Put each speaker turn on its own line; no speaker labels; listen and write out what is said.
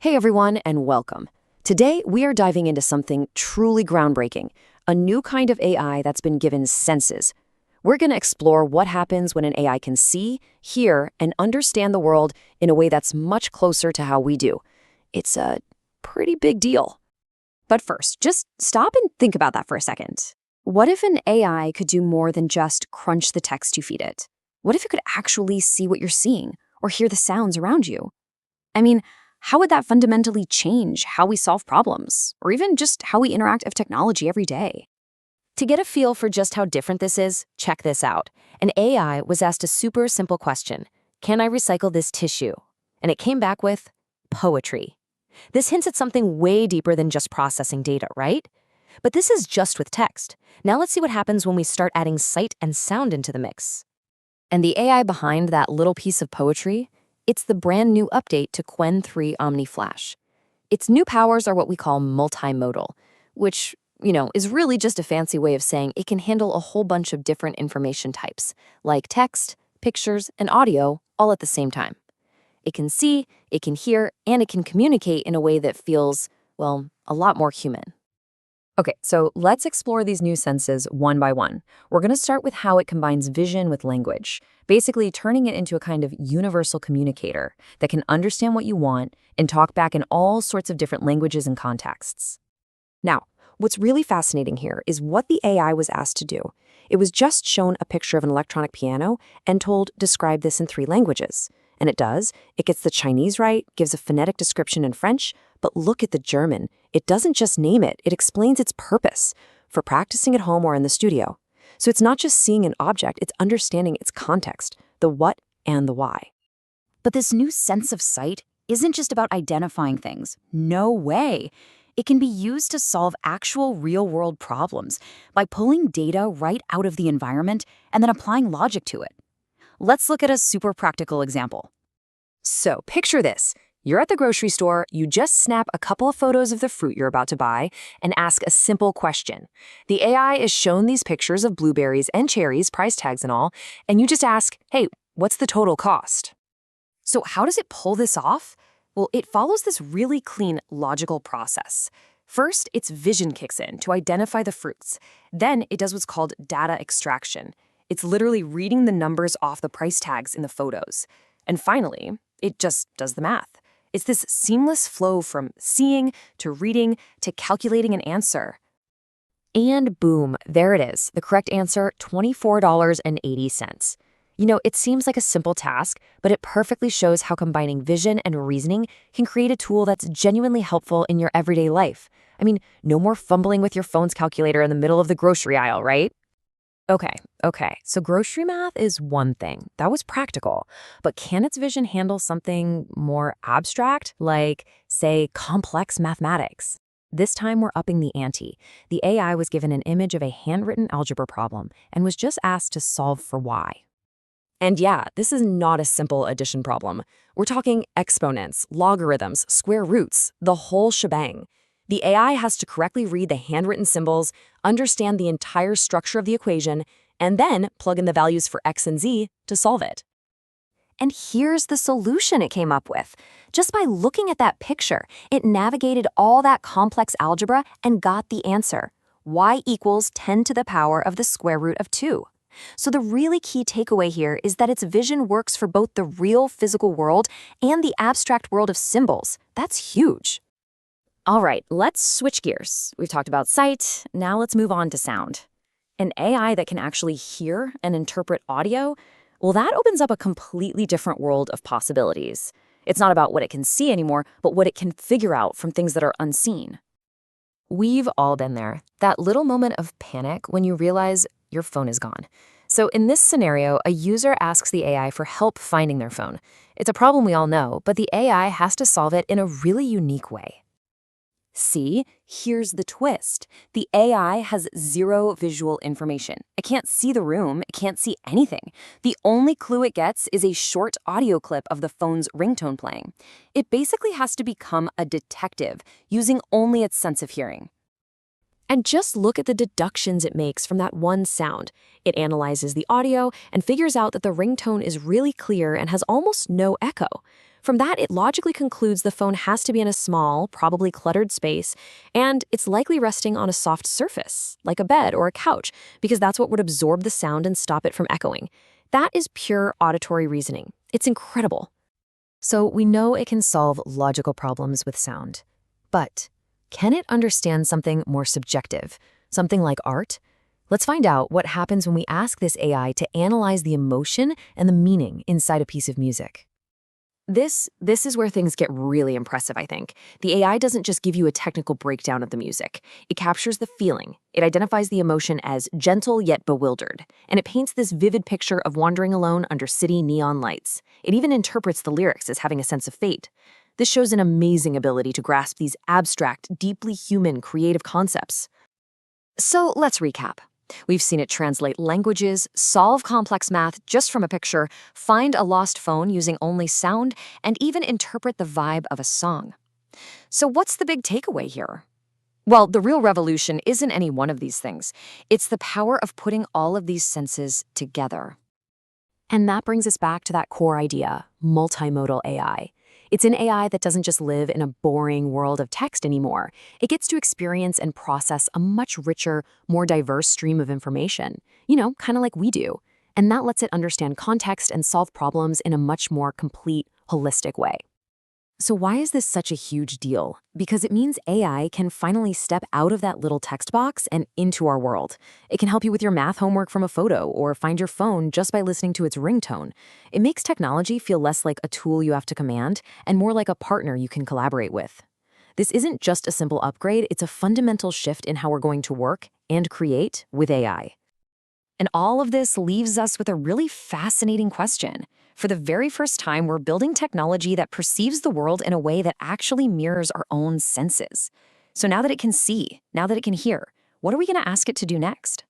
Hey everyone, and welcome. Today, we are diving into something truly groundbreaking, a new kind of AI that's been given senses. We're going to explore what happens when an AI can see, hear, and understand the world in a way that's much closer to how we do. It's a pretty big deal. But first, just stop and think about that for a second. What if an AI could do more than just crunch the text you feed it? What if it could actually see what you're seeing or hear the sounds around you? I mean, how would that fundamentally change how we solve problems, or even just how we interact with technology every day? To get a feel for just how different this is, check this out. An AI was asked a super simple question: can I recycle this tissue? And it came back with poetry. This hints at something way deeper than just processing data, right? But this is just with text. Now let's see what happens when we start adding sight and sound into the mix. And the AI behind that little piece of poetry? It's the brand new update to Qwen 3 Omni Flash. Its new powers are what we call multimodal, which, is really just a fancy way of saying it can handle a whole bunch of different information types, like text, pictures, and audio, all at the same time. It can see, it can hear, and it can communicate in a way that feels, well, a lot more human. Okay, so let's explore these new senses one by one. We're going to start with how it combines vision with language, basically turning it into a kind of universal communicator that can understand what you want and talk back in all sorts of different languages and contexts. Now, what's really fascinating here is what the AI was asked to do. It was just shown a picture of an electronic piano and told, describe this in 3 languages. And it does. It gets the Chinese right, gives a phonetic description in French, but look at the German. It doesn't just name it, it explains its purpose for practicing at home or in the studio. So it's not just seeing an object, it's understanding its context, the what and the why.
But this new sense of sight isn't just about identifying things. No way. It can be used to solve actual real-world problems by pulling data right out of the environment and then applying logic to it. Let's look at a super practical example.
So picture this. You're at the grocery store, you just snap a couple of photos of the fruit you're about to buy and ask a simple question. The AI is shown these pictures of blueberries and cherries, price tags and all, and you just ask, hey, what's the total cost?
So how does it pull this off? Well, it follows this really clean, logical process. First, its vision kicks in to identify the fruits. Then it does what's called data extraction. It's literally reading the numbers off the price tags in the photos. And finally, it just does the math. It's this seamless flow from seeing to reading to calculating an answer.
And boom, there it is, the correct answer, $24.80. It seems like a simple task, but it perfectly shows how combining vision and reasoning can create a tool that's genuinely helpful in your everyday life. I mean, no more fumbling with your phone's calculator in the middle of the grocery aisle, right? Okay, so grocery math is one thing. That was practical. But can its vision handle something more abstract, like, say, complex mathematics? This time we're upping the ante. The AI was given an image of a handwritten algebra problem and was just asked to solve for y. And yeah, this is not a simple addition problem. We're talking exponents, logarithms, square roots, the whole shebang. The AI has to correctly read the handwritten symbols, understand the entire structure of the equation, and then plug in the values for x and z to solve it. And here's the solution it came up with. Just by looking at that picture, it navigated all that complex algebra and got the answer. Y equals 10 to the power of the square root of 2. So the really key takeaway here is that its vision works for both the real physical world and the abstract world of symbols. That's huge. All right, let's switch gears. We've talked about sight, now let's move on to sound. An AI that can actually hear and interpret audio, well, that opens up a completely different world of possibilities. It's not about what it can see anymore, but what it can figure out from things that are unseen. We've all been there, that little moment of panic when you realize your phone is gone. So in this scenario, a user asks the AI for help finding their phone. It's a problem we all know, but the AI has to solve it in a really unique way. See, here's the twist. The AI has zero visual information. It can't see the room, it can't see anything. The only clue it gets is a short audio clip of the phone's ringtone playing. It basically has to become a detective, using only its sense of hearing. And just look at the deductions it makes from that one sound. It analyzes the audio and figures out that the ringtone is really clear and has almost no echo.
From that, it logically concludes the phone has to be in a small, probably cluttered space, and it's likely resting on a soft surface, like a bed or a couch, because that's what would absorb the sound and stop it from echoing. That is pure auditory reasoning. It's incredible.
So we know it can solve logical problems with sound. But can it understand something more subjective, something like art? Let's find out what happens when we ask this AI to analyze the emotion and the meaning inside a piece of music.
This is where things get really impressive, I think. The AI doesn't just give you a technical breakdown of the music. It captures the feeling. It identifies the emotion as gentle yet bewildered. And it paints this vivid picture of wandering alone under city neon lights. It even interprets the lyrics as having a sense of fate. This shows an amazing ability to grasp these abstract, deeply human, creative concepts. So let's recap. We've seen it translate languages, solve complex math just from a picture, find a lost phone using only sound, and even interpret the vibe of a song. So what's the big takeaway here? Well, the real revolution isn't any one of these things. It's the power of putting all of these senses together. And that brings us back to that core idea, multimodal AI. It's an AI that doesn't just live in a boring world of text anymore. It gets to experience and process a much richer, more diverse stream of information, kind of like we do. And that lets it understand context and solve problems in a much more complete, holistic way. So why is this such a huge deal? Because it means AI can finally step out of that little text box and into our world. It can help you with your math homework from a photo or find your phone just by listening to its ringtone. It makes technology feel less like a tool you have to command and more like a partner you can collaborate with. This isn't just a simple upgrade, it's a fundamental shift in how we're going to work and create with AI. And all of this leaves us with a really fascinating question. For the very first time, we're building technology that perceives the world in a way that actually mirrors our own senses. So now that it can see, now that it can hear, what are we going to ask it to do next?